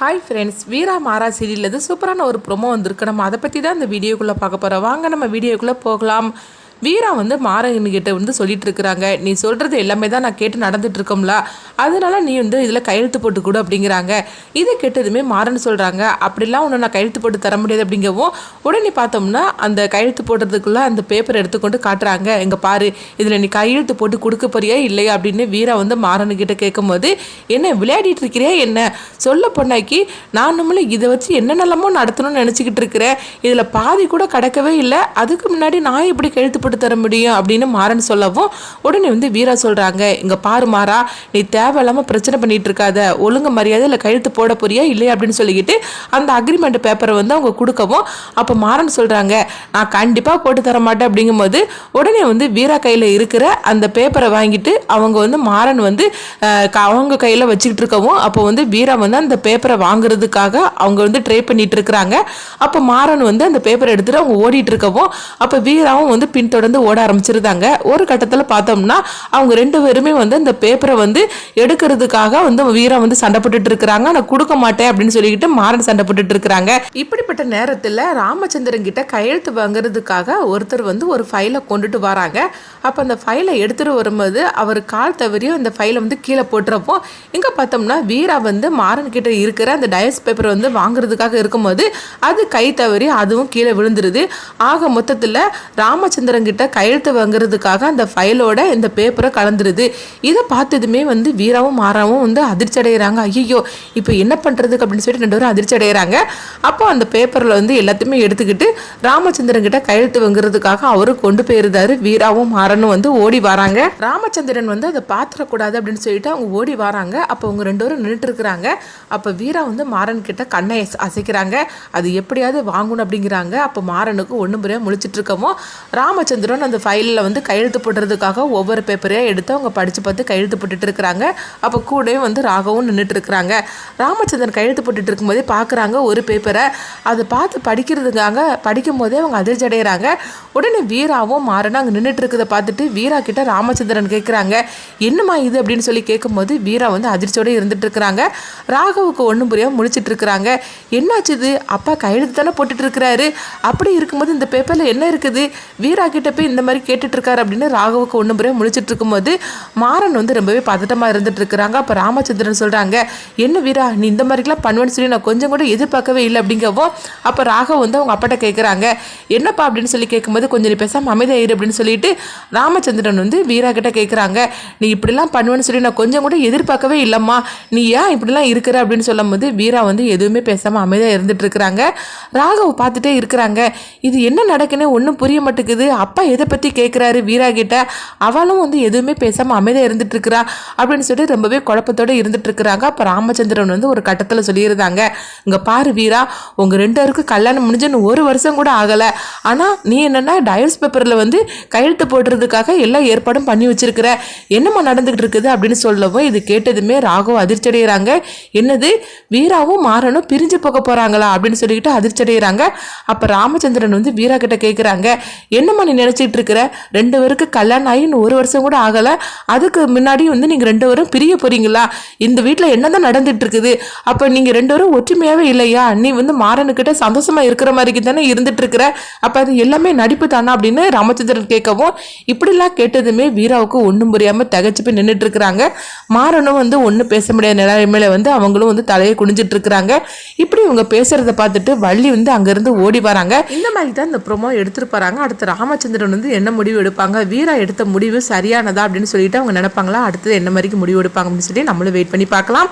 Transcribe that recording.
Hi friends, வீரா மாறா serial சூப்பரான ஒரு ப்ரோமோ வந்திருக்கு. நம்ம அதை பற்றி தான் இந்த வீடியோக்குள்ளே பார்க்க போகிறோம். வாங்க நம்ம வீடியோக்குள்ளே போகலாம். வீரா மாறன்கிட்ட சொல்லிட்டு இருக்கிறாங்க, நீ சொல்கிறது எல்லாமே தான் நான் கேட்டு நடந்துட்டு இருக்கோம்ல, அதனால நீ இதில் கையெழுத்து போட்டு கொடு அப்படிங்கிறாங்க. இதை கேட்டதுமே மாறன் சொல்கிறாங்க, அப்படிலாம் ஒன்று நான் கையெழுத்து போட்டு தர முடியாது அப்படிங்கவும், உடனே பார்த்தோம்னா அந்த கையெழுத்து போடுறதுக்குள்ளே அந்த பேப்பரை எடுத்துக்கொண்டு காட்டுறாங்க. எங்கே பாரு, இதில் நீ கையெழுத்து போட்டு கொடுக்க போறியா இல்லையா அப்படின்னு வீரா மாறன்கிட்ட கேட்கும்போது, என்ன விளையாடிட்டு இருக்கிறியா என்ன, சொல்ல பொண்ணாக்கி நான் நம்மள இதை வச்சு என்னென்னலாமோ நடத்தணும்னு நினச்சிக்கிட்டு இருக்கிறேன், இதில் பாதி கூட கிடக்கவே இல்லை, அதுக்கு முன்னாடி நான் எப்படி கையெழுத்து போட்டு தர முடியும் அப்படின்னு மாறன் சொல்லவும், உடனே வீரா சொல்றாங்க, இங்க பாரு மாறா, நீ தேவையில்லாம பிரச்சனை பண்ணிட்டு இருக்காத, ஒழுங்கு மரியாதை இல்லை கையெழுத்து போட போறியா இல்லையா அப்படின்னு சொல்லிக்கிட்டு அந்த அக்ரிமெண்ட் பேப்பரை அவங்க கொடுக்கவும், அப்போ மாறன் சொல்றாங்க, நான் கண்டிப்பா போட்டு தர மாட்டேன் அப்படிங்கும்போது, உடனே வீரா கையில இருக்கிற அந்த பேப்பரை வாங்கிட்டு அவங்க மாறன் அவங்க கையில வச்சுக்கிட்டு இருக்கவும், அப்போ வீரா அந்த பேப்பரை வாங்குறதுக்காக அவங்க ட்ரை பண்ணிட்டு இருக்கிறாங்க. அப்போ மாறன் அந்த பேப்பரை எடுத்துட்டு அவங்க ஓடிட்டு இருக்கவும், அப்போ வீராவும் பின்தொடர்ந்து ஓட ஆரம்பிச்சிருந்தாங்க. ஒரு கட்டத்தில் பார்த்தோம்னா அவங்க ரெண்டு பேருமே அந்த பேப்பரை எடுக்கிறதுக்காக வீரா சண்டை போட்டுட்டு இருக்கிறாங்க. நான் கொடுக்க மாட்டேன் அப்படின்னு சொல்லிக்கிட்டு மாறன் சண்டை போட்டுட்டு இருக்கிறாங்க. இப்படிப்பட்ட நேரத்தில் ராமச்சந்திரன் கிட்ட கையெழுத்து வாங்குறதுக்காக ஒருத்தர் ஒரு ஃபைலை கொண்டுட்டு வராங்க. அப்போ அந்த ஃபைலை எடுத்துட்டு வரும்போது அவர் கால் தவறியும் அந்த ஃபைலை கீழே போட்டுறப்போ, இங்க பார்த்தோம்னா வீரா மாறன் கிட்ட இருக்கிற அந்த டயஸ் பேப்பர் வாங்குறதுக்காக இருக்கும்போது அது கை தவறி அதுவும் கீழே விழுந்துருது. ஆக மொத்தத்தில் ராமச்சந்திரன் கிட்ட கையெழுத்து வாங்குறதுக்காக அந்த ஃபைலோட இந்த பேப்பரை கலந்துருது. இதை பார்த்ததுமே வீராவும் மாறாவும் அதிர்ச்சி அடைகிறாங்க. ஐயோ, இப்போ என்ன பண்ணுறதுக்கு அப்படின்னு சொல்லிட்டு ரெண்டு பேரும் அதிர்ச்சி அடைகிறாங்க. அப்போ அந்த பேப்பரில் எல்லாத்தையுமே எடுத்துக்கிட்டு ராமச்சந்திரன் கிட்ட கையெழுத்து வாங்குறதுக்காக அவரு கொண்டு போயிருந்தாரு. வீராவும் மாறனும் ஓடி வராங்க. ராமச்சந்திரன் அதை பாத்திரக்கூடாது அப்படின்னு சொல்லிட்டு அவங்க ஓடி வராங்க. அப்போ அவங்க ரெண்டு பேரும் நின்றுட்டு இருக்கிறாங்க. அப்போ வீரா மாறன் கிட்ட கண்ணை அசைக்கிறாங்க, அது எப்படியாவது வாங்கணும் அப்படிங்கிறாங்க. அப்போ மாறனுக்கு ஒன்றும் புரியா முழிச்சிட்டு இருக்கவும், ராமச்சந்திரன் அந்த ஃபைலில் கையெழுத்து போடுறதுக்காக ஒவ்வொரு பேப்பரையாக எடுத்து அவங்க படித்து பார்த்து கையெழுத்து போட்டுட்டு இருக்கிறாங்க. அப்போ கூடவே ராகவும் நின்றுட்டு இருக்கிறாங்க. ராமச்சந்திரன் கையெழுத்து போட்டுட்டு இருக்கும்போதே பார்க்குறாங்க ஒரு பேப்பரை. அதை பார்த்து படிக்கும் போதே அவங்க அதிர்ச்சி அடைகிறாங்க. உடனே வீராவும் மாறனும் அங்கே நின்றுட்டு இருக்கிறத பார்த்துட்டு வீரா கிட்ட ராமச்சந்திரன் கேட்குறாங்க, என்னம்மா இது அப்படின்னு சொல்லி கேட்கும்போது வீரா அதிர்ச்சியோடு இருந்துட்டு இருக்கிறாங்க. ராகவுக்கு ஒன்றும் புரியாமல் முழிச்சிட்டு இருக்கிறாங்க. என்னாச்சு இது, அப்பா கையெழுத்து தானே போட்டுட்டு இருக்கிறாரு, அப்படி இருக்கும்போது இந்த பேப்பரில் என்ன இருக்குது, வீரா கிட்ட போய் இந்த மாதிரி கேட்டுட்டு இருக்காரு அப்படின்னு ராகவுக்கு ஒன்றும் புரிய முழிச்சிட்டு இருக்கும்போது மாறன் ரொம்பவே பதட்டமாக இருந்துட்டு இருக்கிறாங்க. அப்போ ராமச்சந்திரன் சொல்கிறாங்க, என்ன வீரா நீ இந்த மாதிரிலாம் பண்ணுவேன்னு சொல்லி நான் கொஞ்சம் கூட எதிர்பார்க்கவே இல்லை அப்படிங்கவோ, அப்போ ராகவ் அவங்க அப்பாட்ட கேட்குறாங்க, என்னப்பா அப்படின்னு சொல்லி கேட்கும்போது, கொஞ்சம் நீ பேசாமல் அமைதியாயிரு அப்படின்னு சொல்லிட்டு ராமச்சந்திரன் வீரா கிட்ட கேட்குறாங்க, நீ இப்படிலாம் பண்ணுவேன்னு சொல்லி நான் கொஞ்சம் கூட எதிர்பார்க்கவே இல்லைம்மா, நீ ஏன் இப்படிலாம் இருக்கிற அப்படின்னு சொல்லும் போது வீரா எதுவுமே பேசாமல் அமைதியாக இருந்துட்டு இருக்கிறாங்க. ராகவ் பார்த்துட்டே இருக்கிறாங்க, இது என்ன நடக்குன்னு ஒன்றும் புரிய மாட்டேங்குது, அப்பா எதை பற்றி கேட்குறாரு வீரா கிட்ட, அவளும் எதுவுமே பேசாமல் அமைதியாக இருந்துட்டு இருக்கிறா அப்படின்னு சொல்லிட்டு ரொம்பவே குழப்பத்தோடு இருந்துட்டு இருக்கிறாங்க. அப்போ ராமச்சந்திரன் ஒரு கட்டத்தில் சொல்லியிருந்தாங்க, இங்கே பாரு வீரா, உங்கள் ரெண்டு பேருக்கும் கல்யாணம் முடிஞ்சுன்னு ஒரு வருஷம் கூட ஆகலை, ஆனால் நீ என்னென்னா டயல்ஸ் பேப்பரில் கையெழுத்து போடுறதுக்காக எல்லா ஏற்பாடும் பண்ணி வச்சிருக்கிற, என்னம்மா நடந்துகிட்டு இருக்குது அப்படின்னு சொல்லவும், இது கேட்டதுமே ராகவ் அதிர்ச்சி அடைகிறாங்க. என்னது, வீராவும் மாறனும் பிரிஞ்சு போக போகிறாங்களா அப்படின்னு சொல்லிக்கிட்டு அதிர்ச்சி அடைகிறாங்க. அப்போ ராமச்சந்திரன் வீரா கிட்ட கேட்குறாங்க, என்னம்மா நீ நினச்சிட்டு இருக்கிற, ரெண்டு பேருக்கு கல்யாணம் ஆகி ஒரு வருஷம் கூட ஆகலை, அதுக்கு முன்னாடி நீங்கள் ரெண்டு பேரும் பிரிய போறீங்களா, இந்த வீட்டில் என்னதான் நடந்துட்டு இருக்குது, அப்போ நீங்கள் ரெண்டு பேரும் ஒற்றுமையாகவே இல்லையா, நீ மாறனுக்கிட்ட சந்தோஷமா இருக்கிற மாதிரி தானே இருந்துட்டு இருக்கிற, அப்போ அது எல்லாமே நடிப்பு தானா அப்படின்னு ராமச்சந்திரன் கேட்கவும், இப்படிலாம் கேட்டதுமே வீராவுக்கு ஒன்றும் புரியாமல் தகச்சு போய் நின்றுட்டு இருக்கிறாங்க. மாறனும் ஒன்றும் பேச முடியாத நிலைமையில அவங்களும் தலையை குனிஞ்சிட்டு இருக்கிறாங்க. இப்படி இவங்க பேசுறத பார்த்துட்டு வள்ளி அங்கிருந்து ஓடி வராங்க. இந்த மாதிரி தான் இந்த ப்ரோமோ எடுத்துட்டு போறாங்க. அடுத்து ராமச்சந்திரன் என்ன முடிவு எடுப்பாங்க, வீரா எடுத்த முடிவு சரியானதா அப்படின்னு சொல்லிட்டு அவங்க நினைப்பாங்களா, அடுத்தது என்ன மாதிரி முடிவு எடுப்பாங்க அப்படின்னு சொல்லி நம்மளும் வெயிட் பண்ணி பார்க்கலாம்.